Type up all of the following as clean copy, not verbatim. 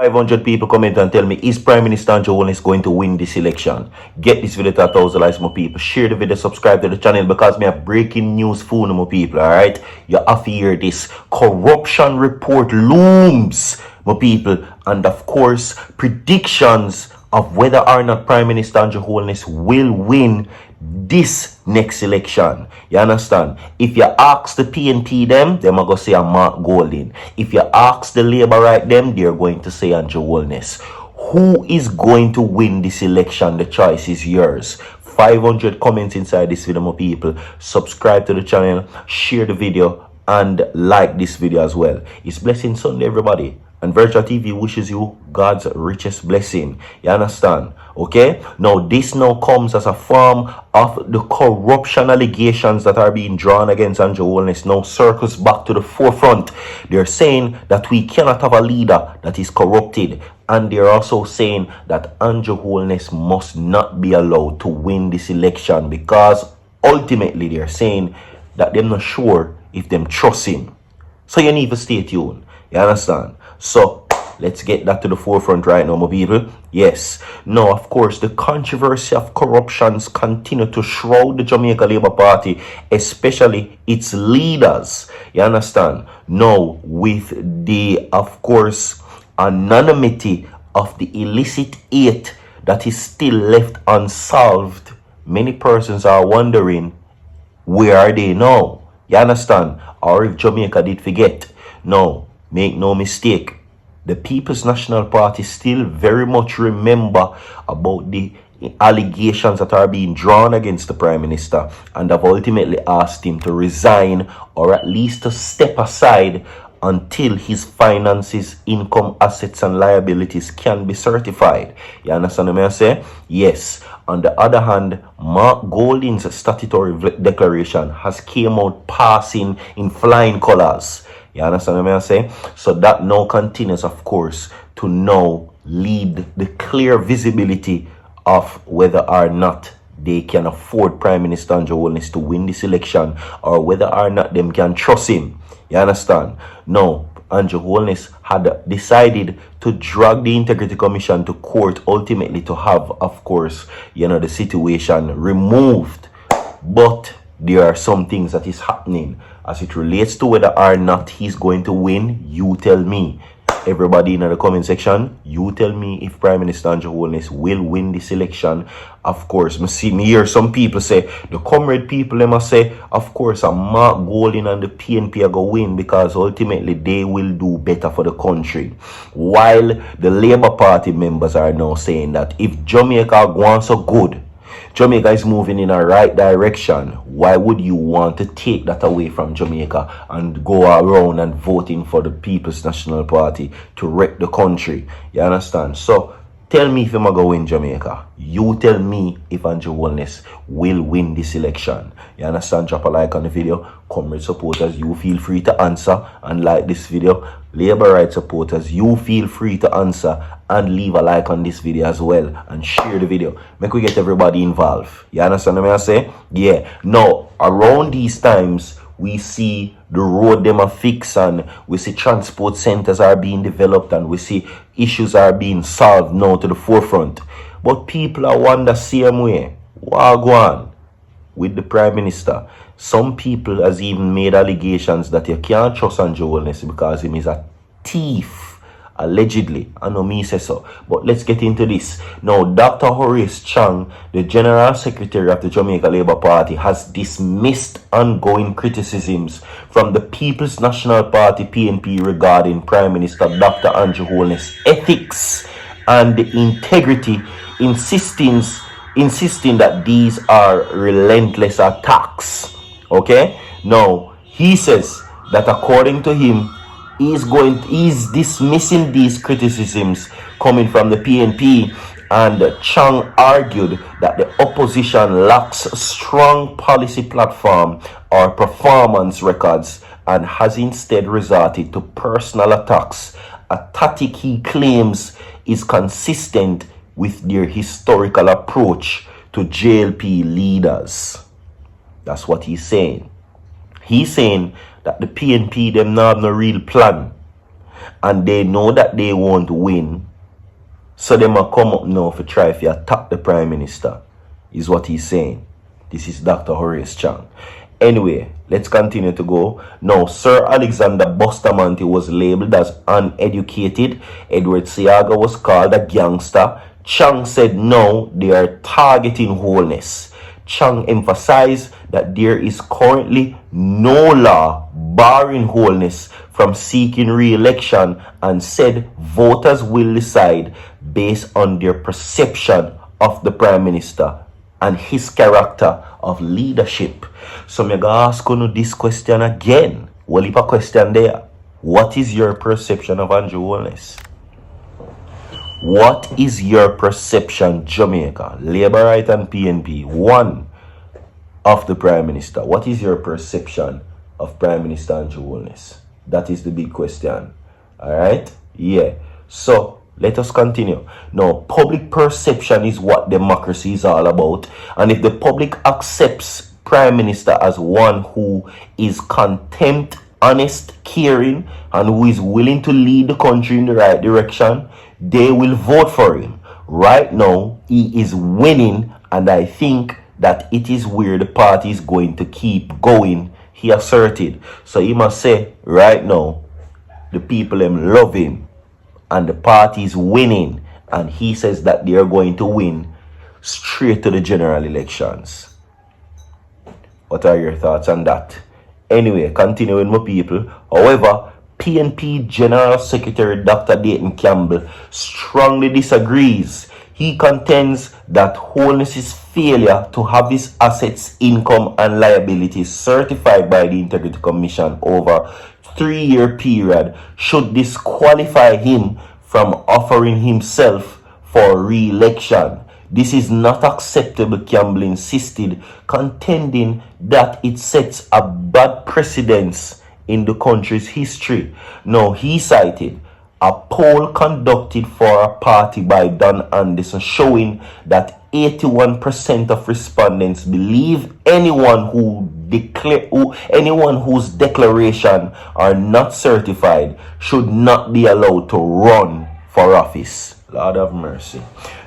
500 people comment and tell me, is Prime Minister Andrew Holness going to win this election? Get this video to 1,000 likes, my people. Share the video, subscribe to the channel because me have breaking news for my people, alright? You have to hear this. Corruption report looms, my people. And of course, predictions of whether or not Prime Minister Andrew Holness will win this next election. You understand? If you ask the PNP them are going to say a Mark Golding. If you ask the Labour right them, they're going to say Andrew Holness. Who is going to win this election? The choice is yours. 500 comments inside this video, my people. Subscribe to the channel, share the video, and like this video as well. It's Blessing Sunday, everybody. And Virtual TV wishes you God's richest blessing. You understand? Okay? Now, this now comes as a form of the corruption allegations that are being drawn against Andrew Holness now circles back to the forefront. They're saying that we cannot have a leader that is corrupted. And they're also saying that Andrew Holness must not be allowed to win this election because ultimately they're saying that they're not sure if them trust him. So you need to stay tuned. You understand? So, let's get that to the forefront right now, my people. Yes. Now, of course, the controversy of corruptions continue to shroud the Jamaica Labour Party, especially its leaders. You understand? Now, with the, of course, anonymity of the illicit aid that is still left unsolved, many persons are wondering, where are they now? You understand? Or if Jamaica did forget. No. Make no mistake, the People's National Party still very much remember about the allegations that are being drawn against the Prime Minister and have ultimately asked him to resign or at least to step aside until his finances, income, assets and liabilities can be certified. You understand what I say? Yes. On the other hand, Mark Golding's statutory declaration has came out passing in flying colors. You understand what I'm saying? So that now continues, of course, to now lead the clear visibility of whether or not they can afford Prime Minister Andrew Holness to win this election or whether or not them can trust him. You understand? No, Andrew Holness had decided to drag the Integrity Commission to court ultimately to have, of course, the situation removed. But there are some things that is happening as it relates to whether or not he's going to win. You tell me. Everybody in the comment section, you tell me if Prime Minister Andrew Holness will win this election. Of course, me hear some people say, the comrade people, they must say, of course, a Mark Golding and the PNP are going to win because ultimately they will do better for the country. While the Labour Party members are now saying that if Jamaica going so good, Jamaica is moving in a right direction, why would you want to take that away from Jamaica and go around and voting for the People's National Party to wreck the country? You understand? So, tell me if I'm going to win Jamaica. You tell me if Andrew Holness will win this election. You understand? Drop a like on the video. Comrade supporters, you feel free to answer and like this video. Labour Right supporters, you feel free to answer and leave a like on this video as well and share the video. Make we get everybody involved. You understand what I say? Yeah. Now, around these times, we see the road them are fixed and we see transport centers are being developed and we see issues are being solved now to the forefront. But people are wonder same way. What go on with the Prime Minister? Some people has even made allegations that you can't trust Andrew Holness because he is a thief. Allegedly, I know me say so, but let's get into this. Now, Dr. Horace Chang, the General Secretary of the Jamaica Labour Party, has dismissed ongoing criticisms from the People's National Party PNP regarding Prime Minister Dr. Andrew Holness' ethics and integrity, insisting that these are relentless attacks. Okay? Now, he says that according to him, he's dismissing these criticisms coming from the PNP, and Chang argued that the opposition lacks a strong policy platform or performance records and has instead resorted to personal attacks, a tactic he claims is consistent with their historical approach to JLP leaders. That's what he's saying. He's saying that the PNP them not have no real plan. and they know that they won't win. So they might come up now to try to attack the Prime Minister, is what he's saying. This is Dr. Horace Chang. Anyway, let's continue to go. Now, Sir Alexander Bustamante was labeled as uneducated. Edward Seaga was called a gangster. Chang said no, they are targeting Holness. Chang emphasized that there is currently no law barring Holness from seeking re-election and said voters will decide based on their perception of the Prime Minister and his character of leadership. So I'm going to ask you this question again. Well, if a question there. What is your perception of Andrew Holness? What is your perception, Jamaica, Labour Right and PNP, one of the Prime Minister? What is your perception of Prime Minister Andrew Holness? That is the big question. Alright? Yeah. So, let us continue. Now, public perception is what democracy is all about. And if the public accepts Prime Minister as one who is contempt, honest, caring, and who is willing to lead the country in the right direction, they will vote for him. Right now, he is winning, and I think that it is where the party is going to keep going, he asserted. So he must say, right now, the people love him, and the party is winning, and he says that they are going to win straight to the general elections. What are your thoughts on that? Anyway, continuing my people. However, PNP General Secretary Dr. Dayton Campbell strongly disagrees. He contends that Holness's failure to have his assets, income, and liabilities certified by the Integrity Commission over a 3-year period should disqualify him from offering himself for re-election. This is not acceptable, Campbell insisted, contending that it sets a bad precedence in the country's history. Now, he cited a poll conducted for a party by Don Anderson showing that 81% of respondents believe anyone whose declaration are not certified should not be allowed to run for office. Lord have mercy.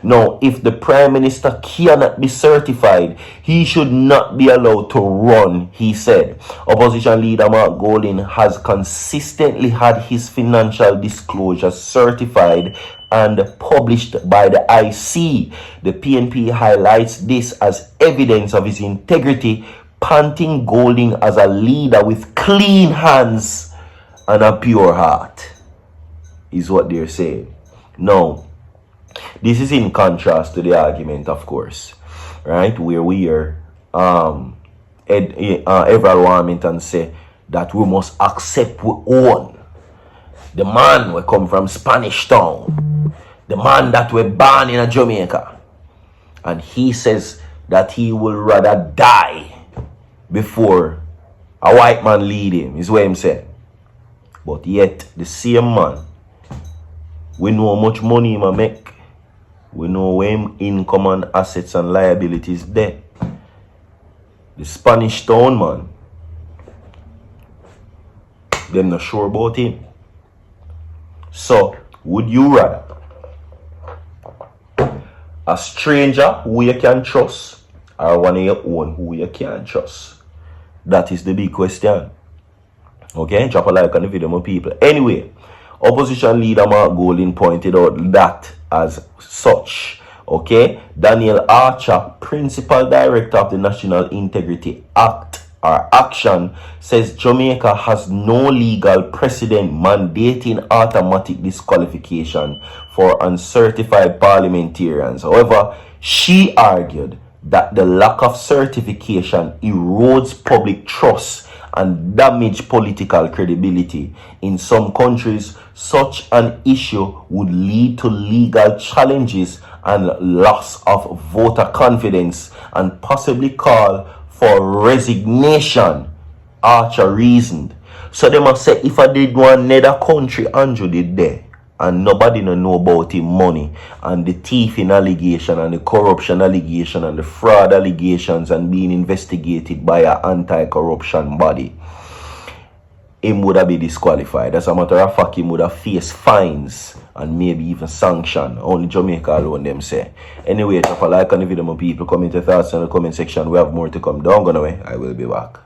Now, if the Prime Minister cannot be certified, he should not be allowed to run, he said. Opposition leader Mark Golding has consistently had his financial disclosures certified and published by the IC. The PNP highlights this as evidence of his integrity, panting Golding as a leader with clean hands and a pure heart, is what they're saying. Now, this is in contrast to the argument, of course, right, where we are Everal Warmington say that we must accept we own. The man we come from Spanish Town, the man that we born in Jamaica, and he says that he will rather die before a white man lead him, is what I'm saying. But yet, the same man, we know how much money he make. We know when income and assets and liabilities there. The Spanish Town man, they're not sure about him. So, would you rather a stranger who you can trust or one of your own who you can't trust? That is the big question. Okay, drop a like on the video, my people. Anyway, opposition leader Mark Golding pointed out that as such. Okay, Daniel Archer, principal director of the National Integrity Act or Action, says Jamaica has no legal precedent mandating automatic disqualification for uncertified parliamentarians. However, she argued that the lack of certification erodes public trust and damage political credibility. In some countries, such an issue would lead to legal challenges and loss of voter confidence and possibly call for resignation, Archer reasoned. So they must say, if I did one another country, Andrew did there, and nobody no know about him money and the thieving allegation and the corruption allegation and the fraud allegations and being investigated by an anti-corruption body. him would have been disqualified. As a matter of fact, him would have faced fines and maybe even sanction. Only Jamaica alone, them say. Anyway, drop a like on the video, my people. Comment your thoughts in the comment section. We have more to come. Don't go away. I will be back.